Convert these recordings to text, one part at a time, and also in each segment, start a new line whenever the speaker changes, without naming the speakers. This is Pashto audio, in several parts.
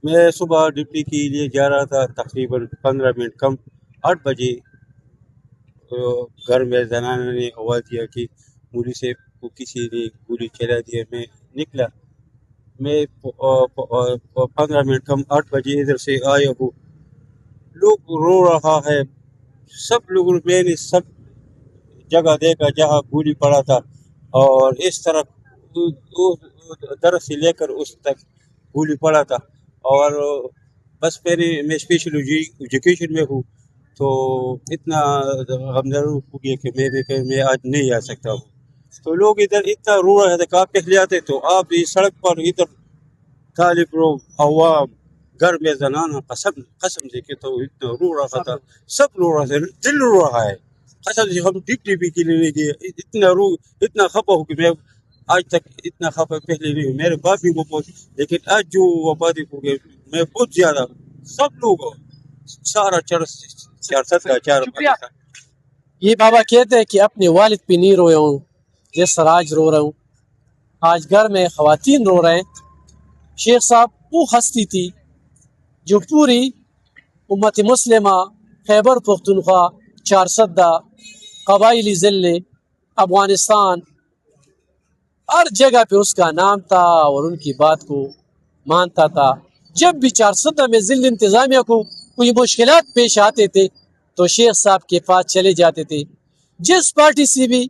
میں صبح ڈپٹی کے لیے جا رہا تھا، تقریباً 15 منٹ کم 8 بجے گھر میں زنانہ نے آواز دیا کہ مولوی صاحب کو کسی نے گولی چلا دیا۔ میں نکلا، میں 15 منٹ کم 8 بجے ادھر سے آیا ہوں، لوگ رو رہا ہے، سب لوگ، میں نے سب جگہ دیکھا جہاں گولی پڑا تھا، اور اس طرف درخت سے لے کر اس تک گولی پڑا تھا۔ اور بس میں اسپیشل ایجوکیشن میں ہوں، تو اتنا غمزدہ ہو گیا کہ میں آج نہیں آ سکتا ہوں۔ تو لوگ ادھر اتنا رو رہے تھے کہ آپ پہلے آتے تو آپ اس سڑک پر ادھر طالب لوگ، عوام، گھر میں زنانہ، قسم سے کہ تو اتنا رو رہا تھا، سب رو رہا تھا، دل رو رہا ہے قسم سے۔ ہم ڈپٹی کے لیے گئے، اتنا خفا ہو کہ میں آج تک اتنا خفا پہلے نہیں ہوں۔ میرے باپ بھی وہ بہت، لیکن آج جو وفات ہو گئے میں بہت زیادہ، سب لوگ سارا چار
یہ بابا کہتے ہیں کہ اپنے والد پہ نہیں رویا ہوں جس طرح آج رو رہا ہوں۔ آج گھر میں خواتین رو رہے ہیں۔ شیخ صاحب وہ ہستی تھی جو پوری امت مسلمہ، خیبر پختونخوا، چارسدہ، قبائلی ضلع، افغانستان، ہر جگہ پہ اس کا نام تھا اور ان کی بات کو مانتا تھا۔ جب بھی چارسدہ میں ضلع انتظامیہ کو کوئی مشکلات پیش آتے تھے تو شیخ صاحب کے پاس چلے جاتے تھے۔ جس پارٹی سے بھی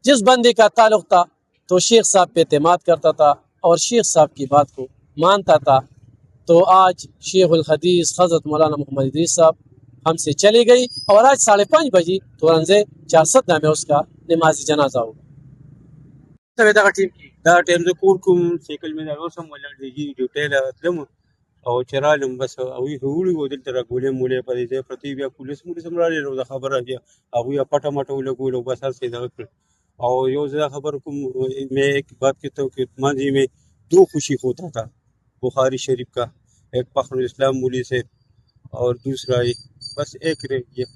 جس بندے کا تعلق تھا تو شیخ صاحب پہ اعتماد کرتا تھا اور شیخ صاحب کی بات کو مانتا تھا۔ تو آج شیخ الحدیث حضرت مولانا محمد ادریس صاحب ہم سے چلی گئی، اور آج 5:30 بجے تورنزے چارسدہ میں اس کا نماز جنازہ ہوگا۔
دا ټیم زه کور کوم، سایکل مې دغه اوس هم ولاړ دی، ډیوټۍ له تلم او چې رالم بس هغوی خو وړي وو دلته را ګولۍ مولۍ په دې ځای پرتې، بیا پولیس هم راغلل او دا خبره بیا هغوی پټه مټه ولګول او بس هسې دغه کړل. اور یو زه خبر کوم، میں ایک بات کہتا ہوں کہ ماضی میں 2 خوشی ہوتا تھا بخاری شریف کا، ایک فخر الاسلام مولوی سے اور دوسرا بس ایک رہ گیا۔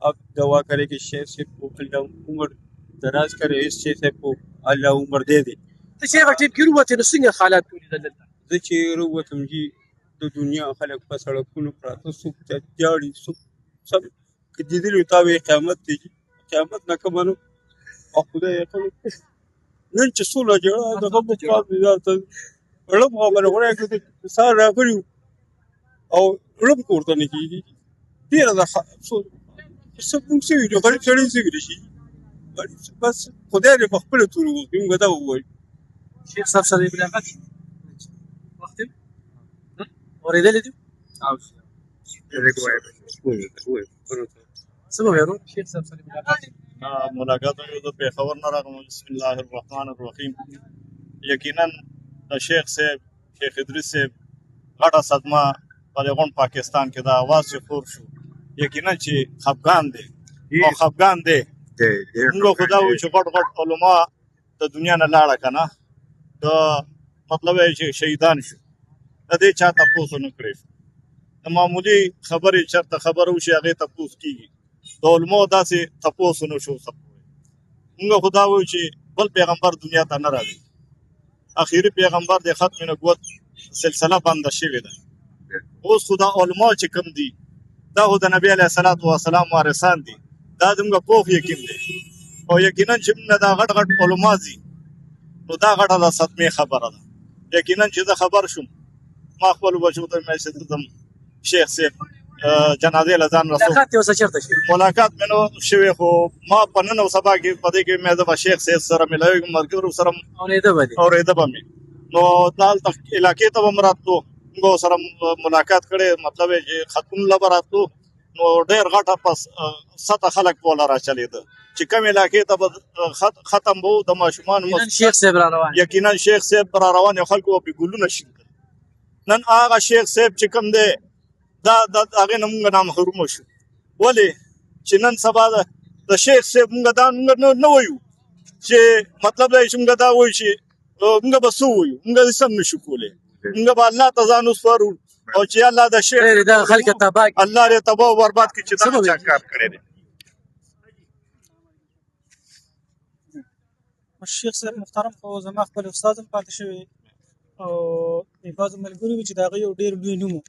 اب دعا کرے کہ شیخ صاحب کو اللہ عمر دراز کرے، اس شیخ صاحب کو الله عمر دې دی.
ته شیخ ټیم کې وروتې نو څنګه حالات ولیدل دلته؟
زه چې راووتم جي د دنیا خلک په سړکونو پراته، څوک جاړي، څوک سب که لیدلي تا وایي قیامت دی، قیامت نه کمه نو او خدای یقین نن چې سوله جوړه دغه په کار دی ته ړم خبره غوړی کړې سهار راغلي او ړم کورته نه کېږي ډېره ده افسوس څه موږ څه وي نو غریب سړی څه ویلی شي، بس خدای دې په خپله تورې وکړي، موږ دا ووایو.
شیخ صاحب سره ملاقات وخت اورېدلی دي؟ څه به ویرو شیخ صاحب سره ملاقات
ملاقات ہوئی تو پیښور نه راغلم. بسم الله الرحمن الرحیم. یقینا د شیخ صاحب، شیخ ادریس صاحب غټه صدمه په غون پاکستان کې دا आवाज چې خور شو، یقینا چې خفګان دی او خفګان دی. موږ خدا وو چې غټ غټ علما د دنیا نه لاړه کنه، د مطلب یې چې شهیدان شو، د دې چا تاسو نه کړی. د معمولی خبرې چرته خبر وشي هغه تاسو کیږي، د علماء داسې تاسو نه شو. سب موږ خدا وو چې بل پیغمبر دنیا ته نه راځي، اخیری پیغمبر د ختم نبوت سلسله بند شوې ده. اوس خدا علماء چې کوم دي دا د نبی علیه الصلاۃ والسلام وارثان دي، دا زموږ پوخ یقین دی. او یقینا چې موږ دا غټ غټ علما دي نو دا غټه د صدمې خبره ده. یقینا چې زه خبر شوم ما خپل بچو ته میسج کړم شیخ صاحب جنازې لزان رسول
ملاقات یې اوسه چېرته شي؟
ملاقات مې نو شوې، خو ما په نن او سبا کې په دې کې مې د شیخ صاحب سره ملاوي ملګرو سره
اورېده به دي
اورېده به مې نو دالته علاقې ته به م راتلو، موږ سره ملاقات کړی، مطلب یې چې خطونه له به راتلو نو ډېر غټه پس سطح خلک بوله راچلېده چې کوم علاقې ته به ختم به وو د ماشومانو
شیخ صاحب را روان.
یقینا شیخ صاحب را روان یو خلکو به ګلونه شین کړل. نن هغه شیخ صاحب چې کوم دی دا د هغې نه مونږ نامحرومه شو. ولې چې نن سبا د شیخ صاحب مونږ دا مونږ نه وایو چې مطلب دا چې مونږ دا وایو چې مونږ به څه وایو، مونږ هېڅ هم نشو کولی. مونږ به الله ته ځان وسپارو او چې الله د شیخ
دغه خلک تباه کړي،
الله دې تباه او برباد کړي چې دا چا کار کړی دی.
شیخ صاحب محترم خو زما خپل استاد هم پاتې شوی او د بعضو ملګرو وي چې د هغه یو ډېر لوی نوم و.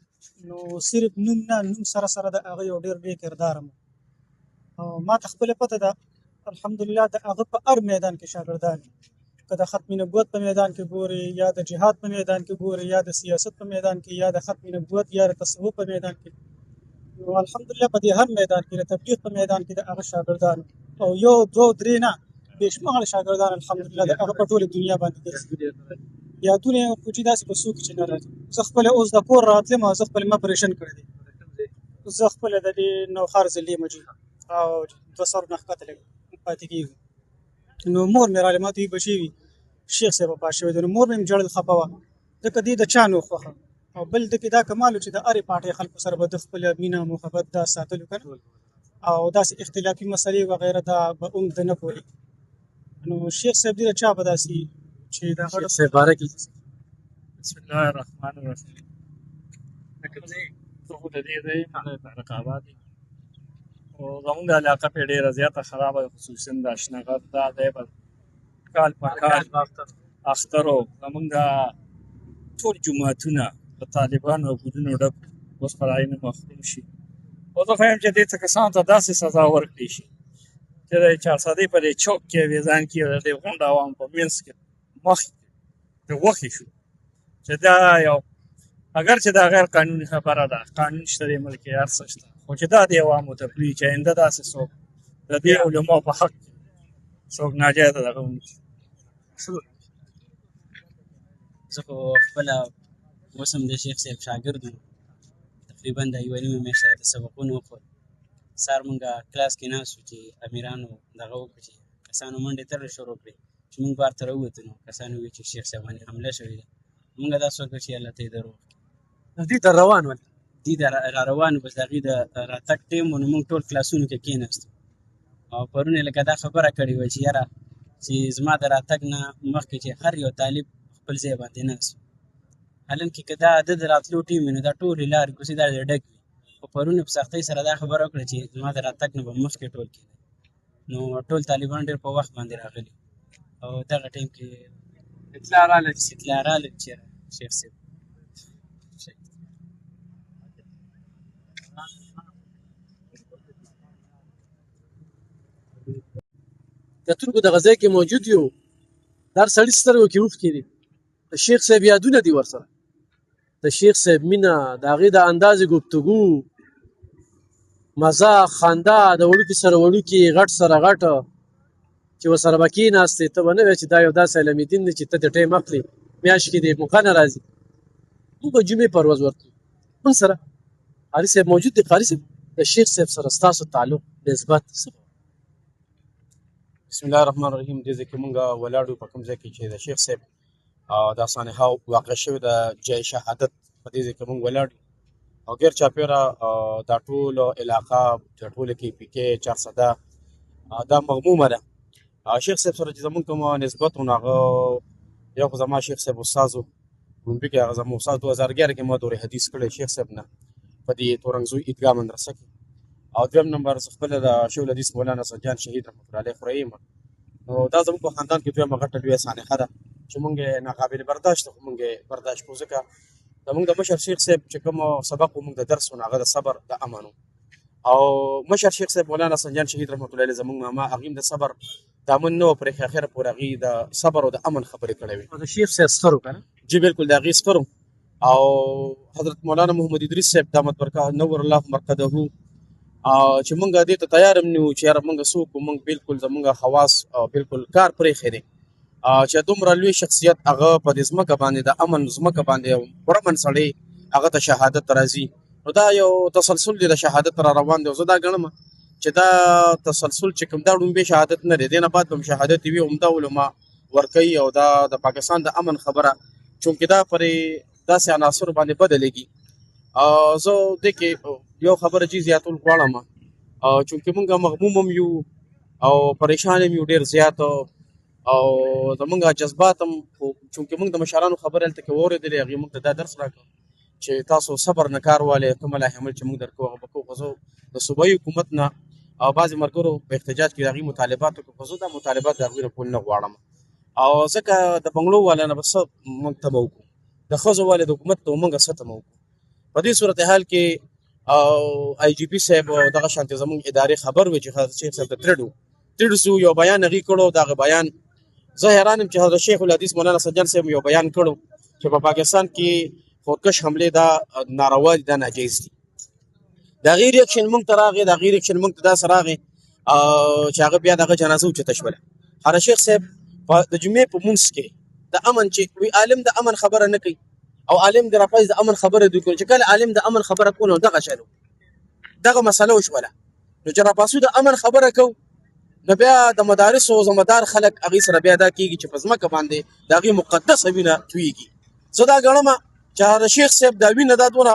نو صرف نوم نه، نوم سره سره د هغه یو ډېر لوی کردار هم و. او ما ته خپله پته ده الحمدلله د هغه په هر میدان کې شاګردان دي، که د ختم نبوت په میدان کې ګورې، یا د جهاد په میدان کې ګورې، یا د سیاست په میدان کې، یا د ختم نبوت یا د تصوف په میدان کې. نو الحمدلله په دې هر میدان کې د تبلیغ په میدان کې د هغه شاګردان او یو دوه درې نه بېشماره شاګردان الحمدلله د هغه په ټولې دنیا باندې ګرځي. یادونه یې خو چې داسې په څوک چې نه راځي. زه خپله اوس د کور راتلم او زه خپله ما اپرېشن کړی دی. زه خپله د دې نوښار ضلعې مجي او 2 سر نه ښکته لږ پاتې کېږم. نو مور مې راغلې ما ته وي بچې وي شیخ صاحب وفات شوی دی. نو مور مې هم ژړل خفه وه ځکه دې د چا نه خوښه. او بل د کې دا کمال و چې د هرې پارټۍ خلکو سره به د خپله مینه محبت دا ساتلو که نه، او داسې اختلافي مسلې وغیره دا به هم ده نه کولې. نو شیخ صاحب دې د چا به داسې چې د هغه
شیخ صاحب باره کې
بسم الله الرحمن الرحیم. لکه زه خو د دې ځای نه طارق آباد یم او زمونږ علاقه پرې ډېره زیاته خرابه ده، خصوصا د اشنغر دا دی به کال په کال اختر و. زمونږ دا ټول جوماتونه د طالبانو او ګودونو ډک اوس پر عین محروم شي. او زه خوایم چې دې ته کسانو ته داسې سزا ورکړي شي چې د چارسدۍ په دې چوک کې ویزان کې د دې غونډ عوام په منځ کې مخکې د غوښې شو چې دا یو اگر چې دا غیر قانوني خبره ده، قانون شته دې ملک کې هر څه شته، خو چې دا د عوامو ته پرېږدي چې آینده داسې څوک د دې علماو په حق کې څوک ناجایزه دغه ونه کړي.
زه خو خپله اوس هم د شیخ صاحب شاګرد وم. تقریبا د یوه نیمه میاشته راته سبقونه وښول. سهار مونږ کلاس کې ناست وو چې امیرانو دغه وکړو چې کسانو منډې تړل شروع کړې چې مونږ بار ته راووتو. نو کسانو وویل چې شیخ صاحب باندې حمله شوې ده. مونږ داسې وکړه چې الله ته یې دروغ
دې ته روان ول
دي د را روانو بس د هغې د راتګ ټیم و. نو مونږ ټول کلاسونو کې کېناستو او پرون یې لکه دا خبره کړې وه چې یاره چې زما د راتګ نه مخکې چې هر یو طالب خپل ځای باندې ناست و. حالانکې که دا د راتلو ټیم وي نو دا ټولې لارې کوڅې دا ډک وي. خو پرون یې په سختۍ سره دا خبره وکړه چې زما د راتګ نه به مخکې ټول کېدل. نو ټول طالبان ډېر په وخت باندې راغلي او دغه ټیم کې
اطلاع راغله
چې شیخ صاحب
د ترکو دغه ځای کې موجود یو دا هر سړي سترګو کې اوښکې دي. د شیخ صاحب یادونه دي ورسره، د شیخ صاحب مینه، د هغې د اندازې ګفتګو، مزاح، خندا، د وړوکي سره وړوکي، غټ سره غټه چې ورسره به کېناستې ته به نه وایې چې دا یو داسې علمي دین دی چې ته د ټایم اخلې میاشت کې دې موقع نه راځي. موږ به جمعې پر ورځ ورتلو. موږ سره قاري صاحب موجود دی. قاري صاحب د شیخ صاحب سره ستاسو تعلق نسبت څه؟
بسم الله الرحمن الرحیم. دې ځای کې مونږ ولاړو په کوم ځای کې چې د شیخ صاحب دا سانحه واقع شوې د جای شهادت په دې ځای کې مونږ ولاړو او غیر چاپېره دا ټوله علاقه د ټوله کې پي کې چارسده دا مغمومه ده. شیخ صاحب سره چې زمونږ کوم نسبت و نو هغه یو خو زما شیخ صاحب استاد و لومړي کې هغه زما استاد 2011 کې ما دورې حدیث کړی شیخ صاحب نه په دې تورنګزوی عیدګاه مدرسه کې. او دویم نمبر زه خپله د شیخ الحدیث مولانا سجاد شهید رحمت الله علیه خورئ یم. نو دا زموږ په خاندان کې دویمه غټه لویه سانحه ده چې مونږ یې ناقابل برداشت خو مونږ یې برداشت کړو ځکه زمونږ د مشر شیخ صاحب چې کوم سبق و مونږ د درس و نو هغه د صبر د امن و. او مشر شیخ صاحب مولانا سجاد شهید رحمت الله علیه زمونږ ماما هغې هم د صبر د امن نه و پرېښې اخره پورې هغې د صبر او د امن خبرې کړې وې.
د شیخ صاحب ستر و که نه؟
جی بالکل د هغې ستر او حضرت مولانا محمد ادریس صاحب دامت برکه نور الله مرقده چې مونږ دې ته تیار هم نه وو چې یاره مونږ څوک وو. مونږ بالکل زمونږ خواص بالکل کار پرېښی دی چې دومره لوی شخصیت هغه په دې ځمکه باندې د امن ځمکه باندې پرامن سړی هغه ته شهادت ته راځي. نو دا یو تسلسل دی د شهادت را روان دی. او زه دا ګڼم چې دا تسلسل چې کوم دا ډومبې شهادت نه دی، دې نه بعد به هم شهادت وي عمده علما ورکوي. او دا د پاکستان د امن خبره چونکې دا پرې داسې عناصر باندې بدلېږي. زه دې کې یو خبره چې زیاتول غواړم چونکې مونږ مغموم هم یو او پریشان هم یو ډېر زیات او زمونږ جذبات هم چونکې مونږ د مشرانو خبرې هلته کې واورېدلې هغې مونږ ته دا درس راکړ چې تاسو صبر نه کار والئ، کومه لاحمل چې مونږ درکوو هغه به کوو. خو زه د صوبایي حکومت نه او بعضې ملګرو په احتجاج کې د هغې مطالبات وکړو، خو زه دا مطالبات د هغوی نه کول نه غواړم. او ځکه د بنګلو والا نه به څه مونږ ته به وکړو
د ښځو والد حکومت ته موږ ستم وکړو. په دې صورتحال کې آی جی پي صاحب او دغه شانتې زموږ ادارې خبر وي چې حضرت شیخ صاحب ته تړو سو یو بیان هغې کړو. دغه بیان زه حیران یم چې حضرت شیخ الحدیث مولانا سجاد صاحب یو بیان کړو چې په پاکستان کې خودکش حملې دا ناروا دي، دا ناجایز دي. د هغې ریاکشن موږ ته راغی، د هغې ریاکشن موږ ته داسې راغی چې هغه بیا دغه جنازه اوچته شوله. حضرت شیخ صاحب د جمعې په مونځ کې د امن چې وی عالم د امن خبره نه کوي او عالم د رافض د امن خبره دوی کوي، چې کله عالم د امن خبره کوله دغه شنو دغه مسله وشوله. نو چې راپاسو د امن خبره کو نو بیا د مدارس او زمدار خلک هغې سره بیا دا کېږي چې په ځمکه باندې د هغې مقدسه وینه تویږي. زه دا ګڼم چې حضرت شیخ صاحب دا وینه دا دونه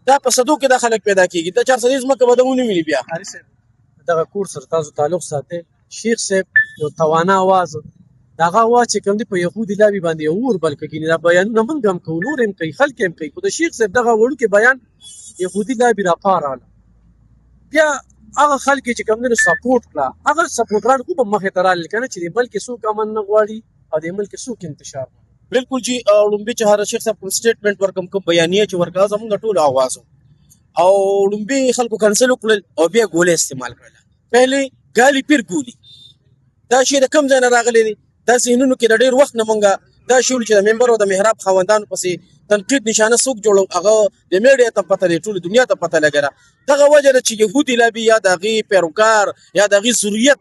دا په صدو کې دا خلک پیدا کېږي، دا 400 ځمکه به د ونه ویني. بیا
حارث صاحب دغه کور سره تاسو تعلق ساتئ. شیخ صاحب یو توانا آواز دغه آواز چې کوم دی په یهودي لابي باندې اور بل کوي، دا بیانونه موږ هم کوو، نور هم کوي، خلک هم کوي، خو د شیخ صاحب دغه وړوکی بیان یهودي لابي راپاراله. بیا هغه خلک چې کوم دی سپورټ کړه، هغه سپورټران خو په مخې ته رالل کنه چې د ملک څوک امن نه غواړي او د ملک څوک انتشار.
بالکل جی لومبي چې حضرت شیخ صاحب کوم سټیټمنټ ورکم کوم بیانیه چې ورکړه زموږ ټول आवाज او لومبي خلکو کنسل وکړل او بیا ګولې استعمال کړل. پهلې ګالی پیر ګولي دا شی د کم ځای نه راغلی دی. دا ذهنونو کې د ډېر وخت نه مونږه دا شول چې د ممبر او د محراب خاوندانو پسې تنقید نشانه څوک جوړو، هغه د میډیا ته پته دی، ټول دنیا ته پته لګره. دغه وجه ده چې یهودي لابي یا د هغې پیروکار یا د هغې ضرورت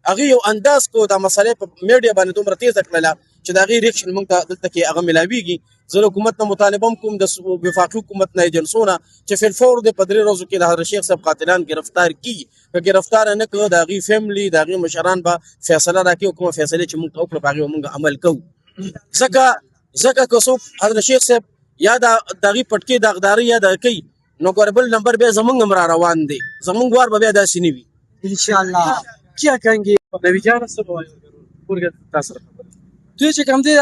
هغې یو انداز کو دا مسئله په میډیا باندې دومره تیزه کړله چې د هغې ریکشن مونږ ته دلته کې هغه ملاویږي. زه له حکومت نه مطالبه هم کوم د وفاقي حکومت نه ایجنسو نه چې فی الفور د په 3 ورځو کې د حضرت شیخ صاحب قاتلان ګرفتار کړي. که ګرفتار نه کړه د هغې فیملی د هغې مشران به فیصله راکړي او کومه فیصلې چې مونږ ته وکړه په هغې به مونږ عمل کوو. ځکه که څوک حضرت شیخ صاحب یا د هغې پټکې داغداري یا دغه کوي نو ګوره بل نمبر بیا زمونږ هم را روان دی، زمونږ وار به بیا داسې نه وي
انشاءالله. کیا کहेंगे نبی جان صاحب ورګه تاسو
دوی چې کوم دی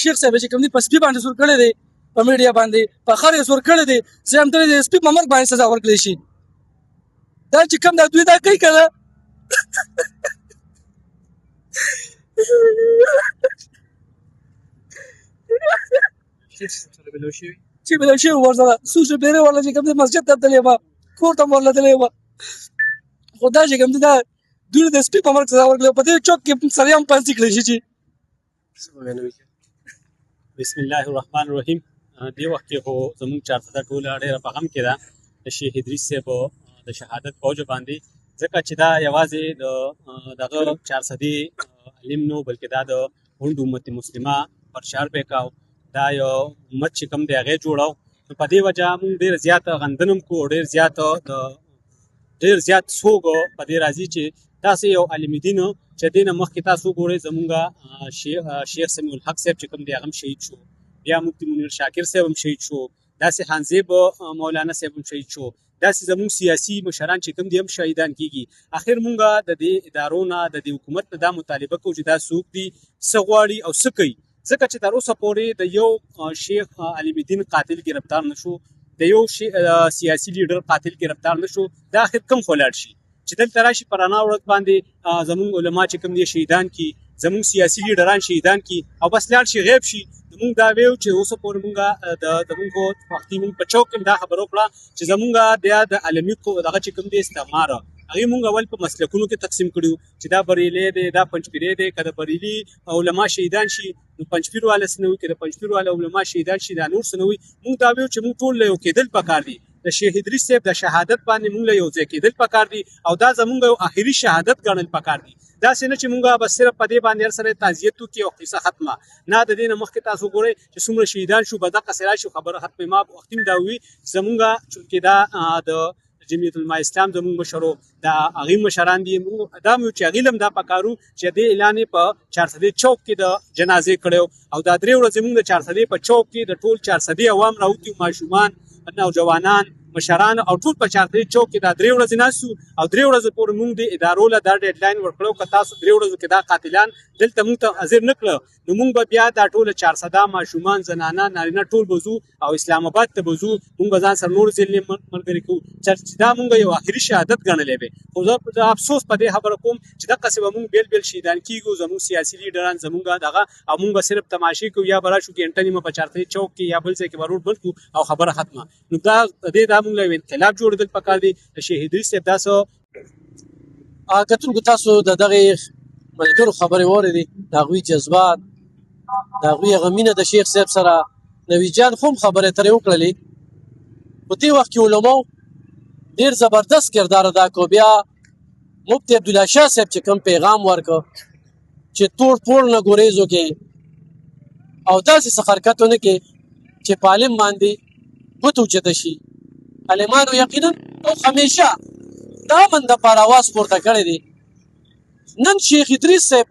شیخ صاحب چې کوم دی په سپي باندې سور کړی دی، په میډیا باندې په خر یې سور کړی دی، زه هم ته د سپي په مرګ باندې سزا ورکړلی شي. دا چې کوم دا دوی دا کوي که نه چې بلو شوي ورسره څو شپېرې ورله چې کوم دی مسجد ته تللی وه، کور ته م ورله تللی وه، خو دا چې کوم دی دا دوی د سپي په مرګ سزا ورکړلی په دې چوک کې سړی هم پانسي کړی شي. چې
بسم الله الرحمن الرحیم. دې وخت کې خو زموږ چارسده ټوله ډېره په غم کې ده د شیخ ادریس صاحب د شهادت په وجه باندې، ځکه چې دا یوازې د دغه چارسدې علم نو بلکې دا د هند امت مسلمه پرشار پیکاو، دا یو امت چې کوم دی هغې جوړو. نو په دې وجه موږ ډېر زیات غندنه هم کوو، ډېر زیات سوګ په دې راځي چې تاسې یو عالم دین چې دې نه مخکې تاسو وګورئ زمونږ شیخ سمیع الحق صاحب چې کوم دی هغه هم شهید شو، بیا مفتي منیر شاکر صاحب هم شهید شو، داسې خانزیب مولانا صاحب هم شهید شو، داسې زمونږ سیاسي مشران چې کوم دي هم شهیدان کېږي. اخر مونږ د دې ادارو نه د دې حکومت نه دا مطالبه کوو چې دا څوک دي، څه غواړي او څه کوي. ځکه چې تر اوسه پورې د یو شیخ علیم الدین قاتل ګرفتار نه شو، د یو سیاسي لیډر قاتل ګرفتار نه شو، دا اخر کوم خو لاړ شي چې دلته راشي په رڼا ورځ باندې زمونږ علما چې کوم دي شهیدان کي، زمونږ سیاسي لیډران شهیدان کي او بس لاړ شي غیب شي. مونږ دا ویو چې اوسه پورې مونږ زمونږ وختي مونږ په چوک کې دا خبره وکړه چې زمونږ د عالمي دغه چې کوم دی استعمار هغې مونږ اول په مسلکونو کې تقسیم کړي چې دا بریلی دی، دا پنجپیری دی. که د بریلي علما شهیدان شي نو پنجپیر والا څه نه وي، که د پنجپیر والا علما شهیدان شي دا نور څه نه وي. مونږ دا ویو چې مونږ ټول له یو کېدل پکار دي، د شیخ ادریس صاحب د شهادت باندې مونږ له یو ځای کېدل پکار دي او دا زمونږ یو آخري شهادت ګڼل پکار دي. داسې نه چې مونږ بس صرف په دې باندې هر سره تعزیت وکړي او قصه ختمه نه. د دې نه مخکې تاسو ګورئ چې څومره شهیدان شو، به دقسې راشي خبره ختمه. ما وختي دا وي زمونږ چونکې دا د جمعیت العلماء اسلام زمونږ مشرو دا هغې مشران دي، مونږ دا مو چې هغې له هم دا پکارو چې دې اعلان یې په چارسدې چوک کې د جنازې کړی او دا 3 ورځې مونږ د چارسدې په چوک کې د ټول چارسدې عوام راوتي، ماشومان، نوجوانان،
مشران او ټول په چارتري چوک کې دا 3 ورځې ناستو او 3 ورځې پورې موږ د ادارو له دا ډیډلاین ورکړو که تاسو 3 ورځو کې دا قاتلان دلته موږ ته حاضر نه کړه نو موږ به بیا دا ټول 400 ماشومان زنانه نارینه ټول بوزو او اسلام آباد ته بوزو موږ به ځان سره نور ځلې ملګري کوو چې دا موږ یو اخري شهادت ګڼلی دی خو زه افسوس په دې خبره کوم چې دقسې به موږ بیل بیل شهیدان کېږو زموږ سیاسي لیډران زموږ دغه او موږ به صرف تماشې کوو یا به راشو ګنټه نیمه په چارتري چوک کې یا بل ځای کې به روډ بند کړو او خبره ختمه نو دا موږ له انقلاب جوړېدل پکار دی د شیخ ادریس صاحب دا څه کتونکو تاسو د دغې ملګرو خبرې واورېدې د هغوی جذبات د هغوی هغه مینه د شیخ صاحب سره نوي جان خو هم خبرې ترې وکړلې په دې وخت کې علماو ډېر زبردست کردار ادا کړو بیا مفتي عبدالله شاه صاحب چې کوم پیغام ورکړ چې توړ پوړ نه ګوریز وکړي او داسې څه حرکت ونه کړي چې په عالم باندې ګوت اوچته شي عالمانو یقینا او همیشه دا من دپاره اواز پورته کړی دی نن شیخ ادریس صاحب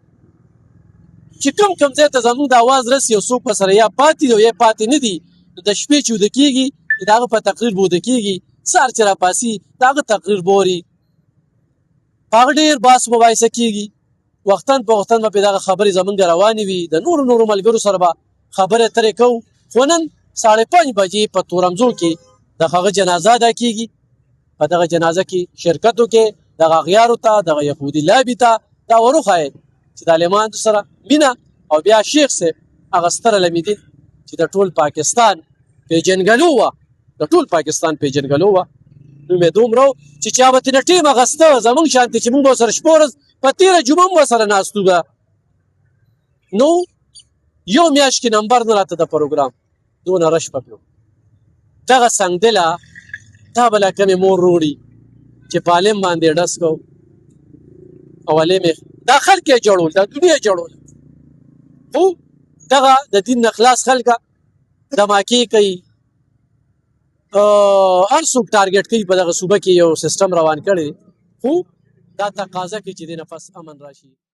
چې کوم ځای ته زموږ د اواز رسي او څوک ورسره یا پاتې دی او یا پاتې نه دي نو د شپې چې وده کېږي د هغه په تقریر به وده کېږي سهار چې راپاسي د هغه تقریر به اوري په هغه ډېر بحث مباحثه کېږي وختن په وختن به پرې دغه خبرې زموږ روانې وي د نورو ملګرو سره به خبرې اترې کوو خو نن 5:30 بجې په تورمزو کې د هغه جنازه ادا کېږي په دغه جنازه کې شرکت وکړې دغه اغیارو ته دغه یهودي لابي ته دا ور وښایې چې د عالمانو سره مینه او بیا شیخ صاحب هغه ستره لمیدین چې د ټول پاکستان پیژنګلو وه د ټول پاکستان پیژنګلو وه نوم یې دومره و چې چا به ترېنه ټیم اخسته زموږ شانتې چې موږ به ورسره شپه ورځ په تېره جمعه هم ورسره ناست وو نو یو میاشت کې نمبر نه راته د پروګرام دونه رش به پې دغه سنګدله دا به لا کمې مور روړي چې په عالم باندې ډس کو او عالم دا خلک یې جوړول دا دنیا جوړول خو دغه د دین نه خلاص خلکه دماکې کوي هر څوک ټارګټ کوي په دغه صوبه کې یو سیستم روان کړی خو دا تقاضا کوي چې دې نه پس امن راشي